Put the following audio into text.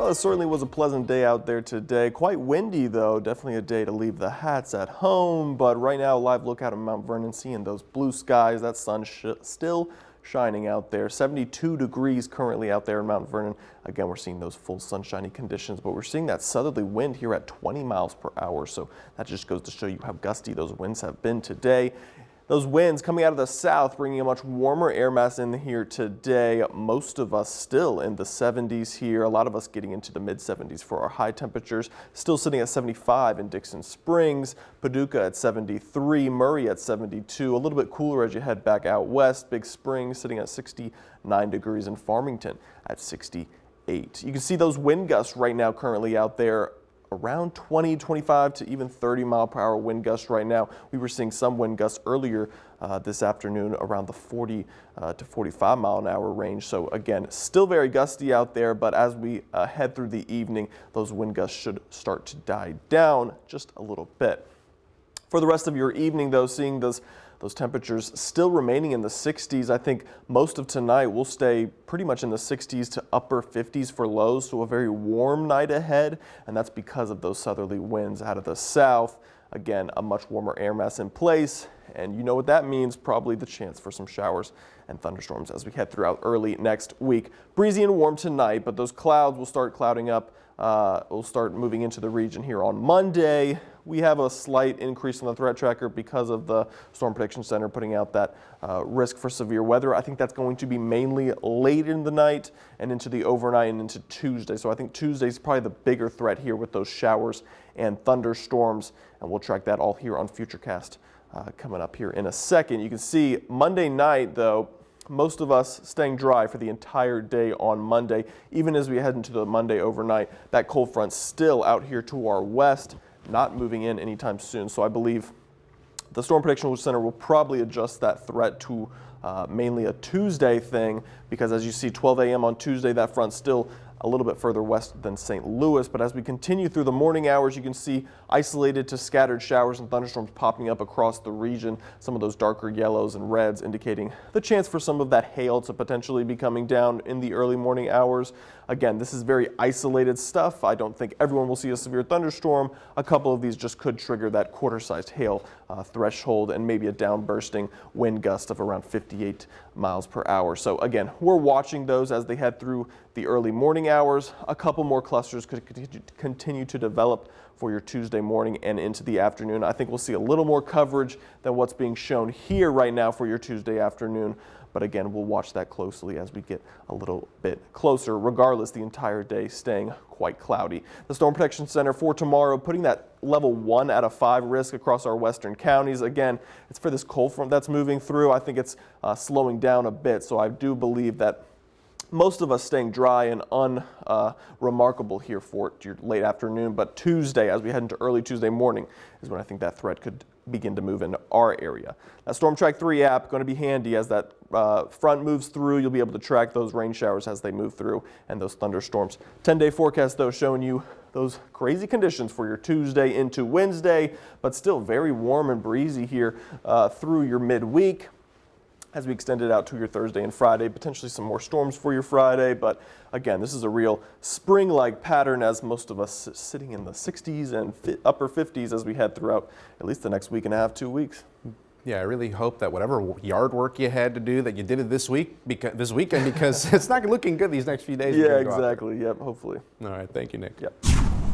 Well, it certainly was a pleasant day out there today. Quite windy, though. Definitely a day to leave the hats at home. But right now, live look out of Mount Vernon, seeing those blue skies. That sun still shining out there. 72 degrees currently out there in Mount Vernon. Again, we're seeing those full sunshiny conditions, but we're seeing that southerly wind here at 20 miles per hour. So that just goes to show you how gusty those winds have been today. Those winds coming out of the south, bringing a much warmer air mass in here today. Most of us still in the 70s here. A lot of us getting into the mid 70s for our high temperatures. Still sitting at 75 in Dixon Springs, Paducah at 73, Murray at 72. A little bit cooler as you head back out west. Big Spring sitting at 69 degrees in Farmington at 68. You can see those wind gusts right now currently out there. Around 20, 25 to even 30 mile per hour wind gusts right now. We were seeing some wind gusts earlier this afternoon around the 40 to 45 mile an hour range. So again, still very gusty out there, but as we head through the evening, those wind gusts should start to die down just a little bit. For the rest of your evening, though, seeing those temperatures still remaining in the 60s. I think most of tonight will stay pretty much in the 60s to upper 50s for lows, so a very warm night ahead, and that's because of those southerly winds out of the south. Again, a much warmer air mass in place, and you know what that means, probably the chance for some showers and thunderstorms as we head throughout early next week. Breezy and warm tonight, but those clouds will start clouding up. We'll start moving into the region here on Monday. We have a slight increase in the threat tracker because of the Storm Prediction Center putting out that risk for severe weather. I think that's going to be mainly late in the night and into the overnight and into Tuesday. So I think Tuesday is probably the bigger threat here with those showers and thunderstorms, and we'll track that all here on Futurecast coming up here in a second. You can see Monday night, though, most of us staying dry for the entire day on Monday. Even as we head into the Monday overnight, that cold front still out here to our west, not moving in anytime soon. So I believe the Storm Prediction Center will probably adjust that threat to mainly a Tuesday thing, because as you see 12 a.m. on Tuesday, that front's still a little bit further west than St. Louis. But as we continue through the morning hours, you can see isolated to scattered showers and thunderstorms popping up across the region. Some of those darker yellows and reds indicating the chance for some of that hail to potentially be coming down in the early morning hours. Again, this is very isolated stuff. I don't think everyone will see a severe thunderstorm. A couple of these just could trigger that quarter-sized hail threshold and maybe a downbursting wind gust of around 58 miles per hour. So again, we're watching those as they head through the early morning hours. A couple more clusters could continue to develop for your Tuesday morning and into the afternoon. I think we'll see a little more coverage than what's being shown here right now for your Tuesday afternoon. But again, we'll watch that closely as we get a little bit closer. Regardless, the entire day staying quite cloudy. The Storm Protection Center for tomorrow putting that level 1 out of 5 risk across our western counties. Again, it's for this cold front that's moving through. I think it's slowing down a bit. So I do believe that most of us staying dry and unremarkable here for your late afternoon, but Tuesday, as we head into early Tuesday morning, is when I think that threat could begin to move into our area. That Storm Track 3 app going to be handy as that front moves through. You'll be able to track those rain showers as they move through and those thunderstorms. 10-day forecast, though, showing you those crazy conditions for your Tuesday into Wednesday, but still very warm and breezy here through your midweek. As we extend it out to your Thursday and Friday, potentially some more storms for your Friday. But again, this is a real spring-like pattern as most of us sitting in the 60s and upper 50s as we head throughout at least the next week and a half, 2 weeks. Yeah, I really hope that whatever yard work you had to do, that you did it this weekend, because it's not looking good these next few days. Yeah, exactly. Yep, hopefully. All right, thank you, Nick. Yep.